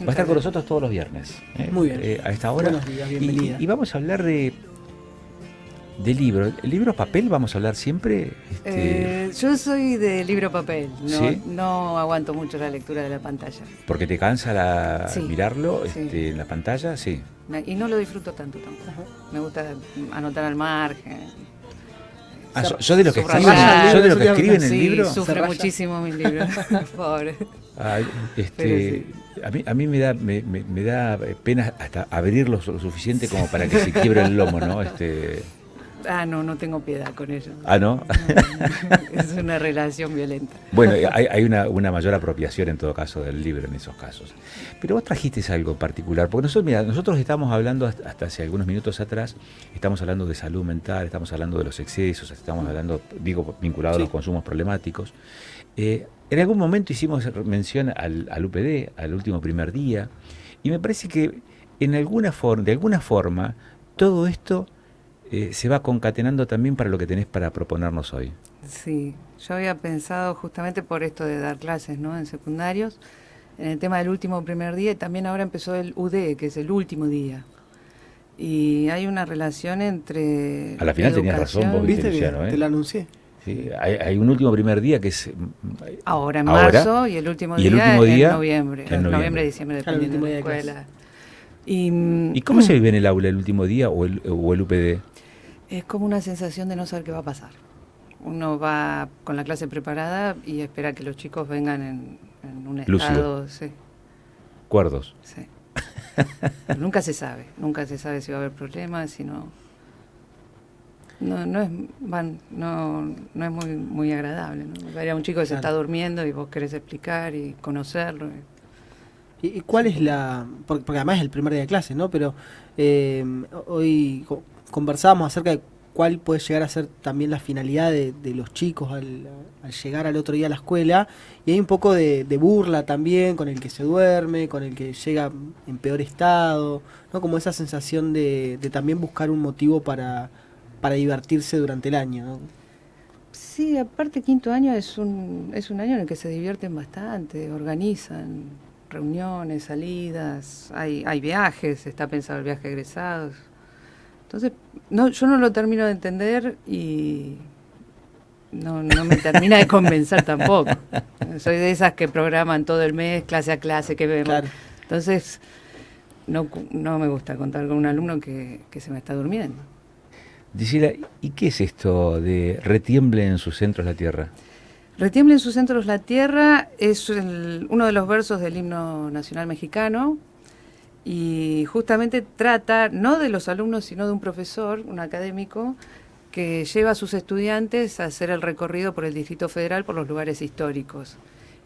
Va a estar con nosotros todos los viernes. Muy bien. A esta hora. Buenos días, bienvenida. Y vamos a hablar de libros. ¿El libro papel vamos a hablar siempre? Yo soy de libro papel, ¿Sí? no aguanto mucho la lectura de la pantalla. ¿Porque te cansa Sí, mirarlo sí. En la pantalla? Sí. Y no lo disfruto tanto tampoco. Me gusta anotar al margen. ¿Sos de los que Subrayar. escriben el Sí, libro? sufre muchísimo mis libros. Pobre. Ay, Pero a mí me da pena hasta abrirlos lo suficiente como para que se quiebre el lomo, ¿no? No tengo piedad con ello. ¿no? No, es una relación violenta. Bueno, hay una mayor apropiación en todo caso del libro en esos casos. Pero vos trajiste algo particular, porque nosotros estamos hablando hasta hace algunos minutos atrás, estamos hablando de salud mental, estamos hablando de los excesos, estamos hablando, vinculado a los consumos problemáticos. En algún momento hicimos mención al UPD, al último primer día, y me parece que de alguna forma, todo esto se va concatenando también para lo que tenés para proponernos hoy. Sí, yo había pensado justamente por esto de dar clases, ¿no? En secundarios, en el tema del último primer día, y también ahora empezó el UD, que es el último día. Y hay una relación entre A la final tenías educación. razón vos, ¿Viste que Luciano, te lo anuncié? Sí, hay un último primer día que es Ahora en marzo y el último día en noviembre. En noviembre, diciembre, Claro, el dependiendo último de día la de escuela. ¿Y cómo se vive en el aula el último día o el UPD? Es como una sensación de no saber qué va a pasar. Uno va con la clase preparada y espera que los chicos vengan en un Lúcido. estado... Sí, Cuerdos. sí. Pero nunca se sabe si va a haber problemas, si no... No es muy agradable, ¿no? Hay un chico que se está durmiendo y vos querés explicar y conocerlo. ¿Y cuál es la...? Porque además es el primer día de clase, ¿no? Pero hoy conversábamos acerca de cuál puede llegar a ser también la finalidad de los chicos al llegar al otro día a la escuela. Y hay un poco de burla también con el que se duerme, con el que llega en peor estado, ¿no? Como esa sensación de también buscar un motivo para divertirse durante el año, ¿no? Sí, aparte quinto año es un año en el que se divierten bastante, organizan reuniones, salidas, hay viajes, está pensado el viaje de egresados. Entonces, yo no lo termino de entender y no me termina de convencer tampoco. Soy de esas que programan todo el mes, clase a clase, que vemos. Claro. Entonces, no me gusta contar con un alumno que se me está durmiendo. Gisela, ¿y qué es esto de retiemble en sus centros la tierra? Retiemble en sus centros la tierra es uno de los versos del himno nacional mexicano y justamente trata no de los alumnos sino de un profesor, un académico, que lleva a sus estudiantes a hacer el recorrido por el Distrito Federal por los lugares históricos.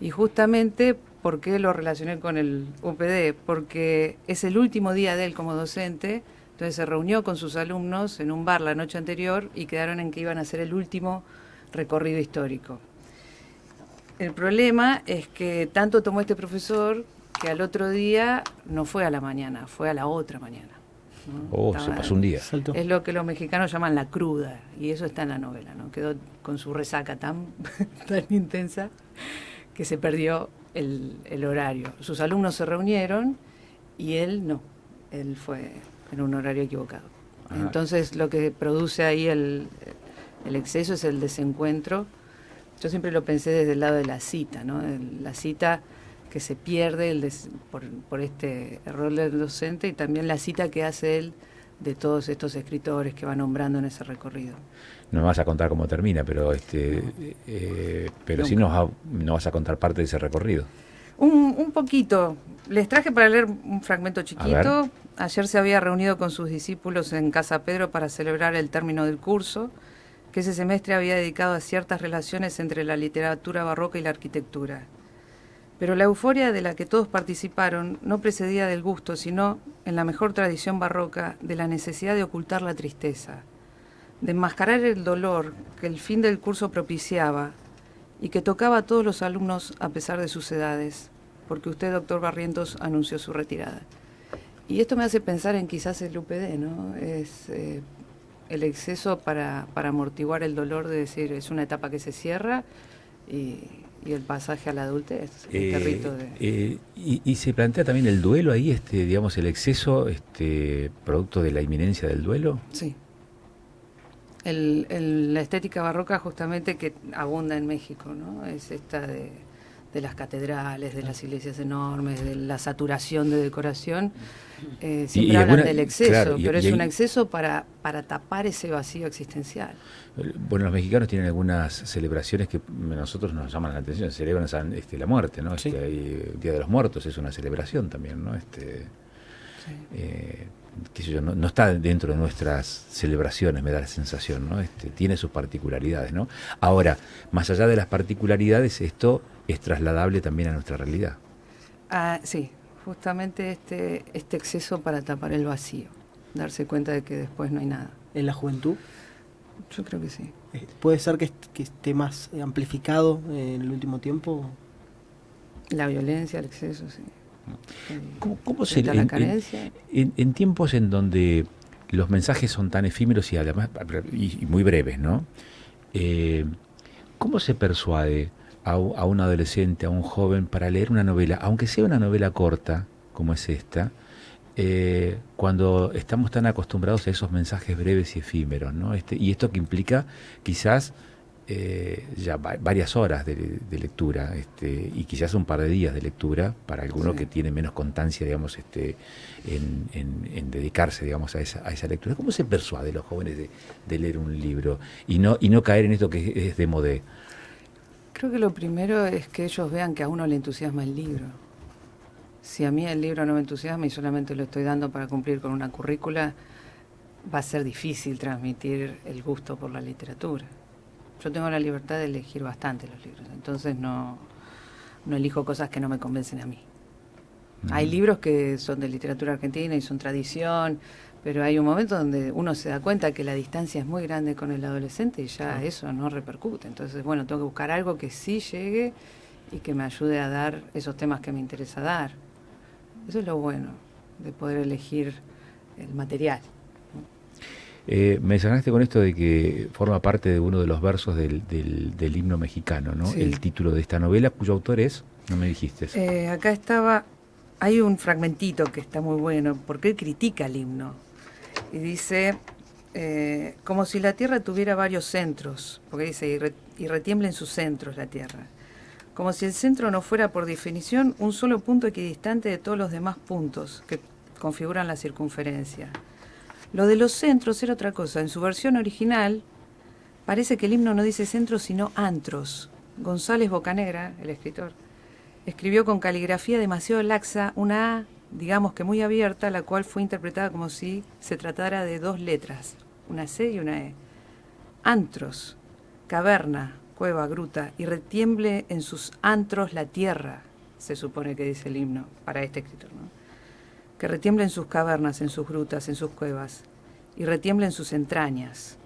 Y justamente, ¿por qué lo relacioné con el UPD? Porque es el último día de él como docente. Entonces se reunió con sus alumnos en un bar la noche anterior y quedaron en que iban a hacer el último recorrido histórico. El problema es que tanto tomó este profesor que al otro día no fue a la mañana, fue a la otra mañana, ¿no? Se pasó un día. Saltó. Es lo que los mexicanos llaman la cruda, y eso está en la novela, ¿no? Quedó con su resaca tan intensa que se perdió el horario. Sus alumnos se reunieron y él no, él fue en un horario equivocado. Ajá. Entonces lo que produce ahí el exceso es el desencuentro. Yo siempre lo pensé desde el lado de la cita, ¿no? La cita que se pierde por este error del docente y también la cita que hace él de todos estos escritores que va nombrando en ese recorrido. No me vas a contar cómo termina, pero pero sí nos vas a contar parte de ese recorrido. Un poquito. Les traje para leer un fragmento chiquito. Ayer se había reunido con sus discípulos en Casa Pedro para celebrar el término del curso, que ese semestre había dedicado a ciertas relaciones entre la literatura barroca y la arquitectura. Pero la euforia de la que todos participaron no precedía del gusto, sino, en la mejor tradición barroca, de la necesidad de ocultar la tristeza, de enmascarar el dolor que el fin del curso propiciaba y que tocaba a todos los alumnos a pesar de sus edades, porque usted, doctor Barrientos, anunció su retirada. Y esto me hace pensar en quizás el UPD, ¿no? Es el exceso para amortiguar el dolor de decir, es una etapa que se cierra y y el pasaje a la adultez, el perrito de... y se plantea también el duelo ahí, digamos, el exceso, producto de la inminencia del duelo. Sí. La estética barroca justamente que abunda en México, ¿no? Es esta de las catedrales, de las iglesias enormes, de la saturación de decoración. Siempre hablan del exceso, claro, pero es un exceso para tapar ese vacío existencial. Bueno, los mexicanos tienen algunas celebraciones que a nosotros nos llaman la atención. Celebran la muerte, ¿no? Sí. El Día de los Muertos es una celebración también, ¿no? Sí. Qué sé yo, no está dentro de nuestras celebraciones, me da la sensación, ¿no? Tiene sus particularidades, ¿no? Ahora, más allá de las particularidades, esto es trasladable también a nuestra realidad. Sí, justamente este exceso para tapar el vacío, darse cuenta de que después no hay nada. ¿En la juventud? Yo creo que sí. ¿Puede ser que esté más amplificado en el último tiempo? La violencia, el exceso, sí. ¿Cómo se la carencia? En tiempos en donde los mensajes son tan efímeros y además y muy breves, ¿no? ¿Cómo se persuade a un adolescente, a un joven, para leer una novela, aunque sea una novela corta, como es esta, cuando estamos tan acostumbrados a esos mensajes breves y efímeros, ¿no? Y esto que implica quizás ya varias horas de lectura, y quizás un par de días de lectura para alguno que tiene menos constancia, digamos, en dedicarse, digamos, a esa lectura. ¿Cómo se persuade a los jóvenes de leer un libro y no caer en esto que es de modé? Creo que lo primero es que ellos vean que a uno le entusiasma el libro. Si a mí el libro no me entusiasma y solamente lo estoy dando para cumplir con una currícula, va a ser difícil transmitir el gusto por la literatura. Yo tengo la libertad de elegir bastante los libros, entonces no elijo cosas que no me convencen a mí. Hay libros que son de literatura argentina y son tradición, pero hay un momento donde uno se da cuenta que la distancia es muy grande con el adolescente y ya eso no repercute. Entonces, bueno, tengo que buscar algo que sí llegue y que me ayude a dar esos temas que me interesa dar. Eso es lo bueno de poder elegir el material. Mencionaste con esto de que forma parte de uno de los versos del himno mexicano, ¿no? Sí. El título de esta novela, cuyo autor es, no me dijiste. Acá hay un fragmentito que está muy bueno, porque él critica el himno. Y dice, como si la tierra tuviera varios centros, porque dice, y retiembla en sus centros la tierra. Como si el centro no fuera por definición un solo punto equidistante de todos los demás puntos que configuran la circunferencia. Lo de los centros era otra cosa. En su versión original parece que el himno no dice centros sino antros. González Bocanegra, el escritor, escribió con caligrafía demasiado laxa una A, digamos que muy abierta, la cual fue interpretada como si se tratara de dos letras, una C y una E. Antros, caverna, cueva, gruta, y retiemble en sus antros la tierra, se supone que dice el himno para este escritor, ¿no? Que retiemble en sus cavernas, en sus grutas, en sus cuevas, y retiemble en sus entrañas.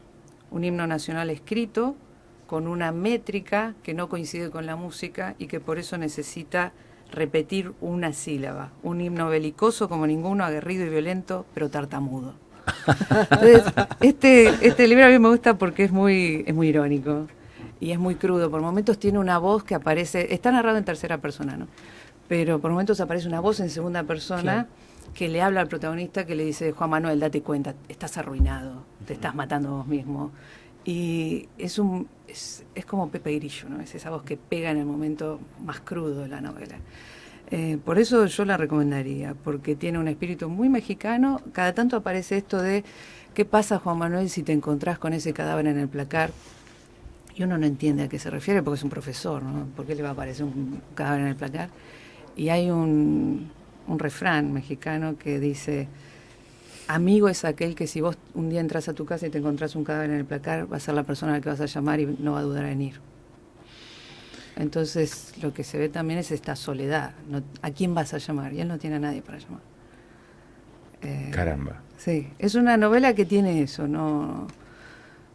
Un himno nacional escrito con una métrica que no coincide con la música y que por eso necesita repetir una sílaba. Un himno belicoso como ninguno, aguerrido y violento, pero tartamudo. Entonces, este libro a mí me gusta porque es muy irónico y es muy crudo. Por momentos tiene una voz que aparece, está narrado en tercera persona, ¿no? Pero por momentos aparece una voz en segunda persona que le habla al protagonista, que le dice: Juan Manuel, date cuenta, estás arruinado, te estás matando vos mismo. Y es como Pepe Grillo, ¿no? Es esa voz que pega en el momento más crudo de la novela. Por eso yo la recomendaría, porque tiene un espíritu muy mexicano. Cada tanto aparece esto de ¿qué pasa, Juan Manuel, si te encontrás con ese cadáver en el placar? Y uno no entiende a qué se refiere porque es un profesor, ¿no? ¿Por qué le va a aparecer un cadáver en el placar? Y hay un refrán mexicano que dice: amigo es aquel que si vos un día entras a tu casa y te encontrás un cadáver en el placar, va a ser la persona a la que vas a llamar y no va a dudar en ir. Entonces lo que se ve también es esta soledad, ¿no? ¿A quién vas a llamar? Y él no tiene a nadie para llamar. Caramba. Sí, es una novela que tiene eso, ¿no?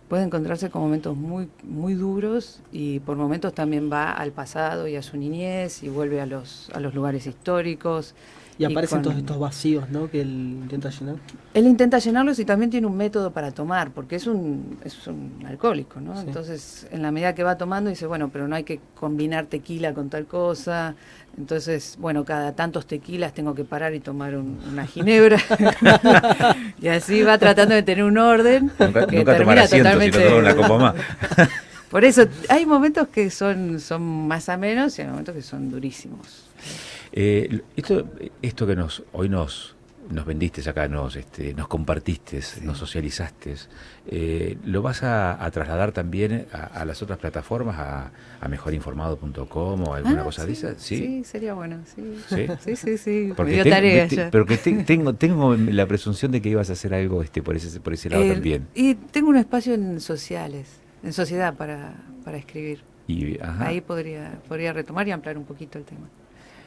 Puede encontrarse con momentos muy, muy duros y por momentos también va al pasado y a su niñez y vuelve a los lugares históricos Y aparecen con- todos estos vacíos, ¿no? Que él intenta llenar. Él intenta llenarlos y también tiene un método para tomar, porque es un alcohólico, ¿no? Sí. Entonces, en la medida que va tomando, dice, bueno, pero no hay que combinar tequila con tal cosa. Entonces, bueno, cada tantos tequilas tengo que parar y tomar una ginebra. Y así va tratando de tener un orden Nunca, que nunca tomar termina asiento, totalmente... sino tomar una copa más. Por eso, hay momentos que son más amenos y hay momentos que son durísimos. Esto que hoy nos vendiste acá, nos compartiste, nos socializaste, ¿lo vas a trasladar también a las otras plataformas, a mejorinformado.com o alguna cosa de esas? Sí, sería bueno. Sí, ¿Sí? sí. Porque Me dio tarea viste, ya. pero que tengo la presunción de que ibas a hacer algo por ese lado también. Y tengo un espacio en sociedad para escribir. Ajá. Ahí podría retomar y ampliar un poquito el tema.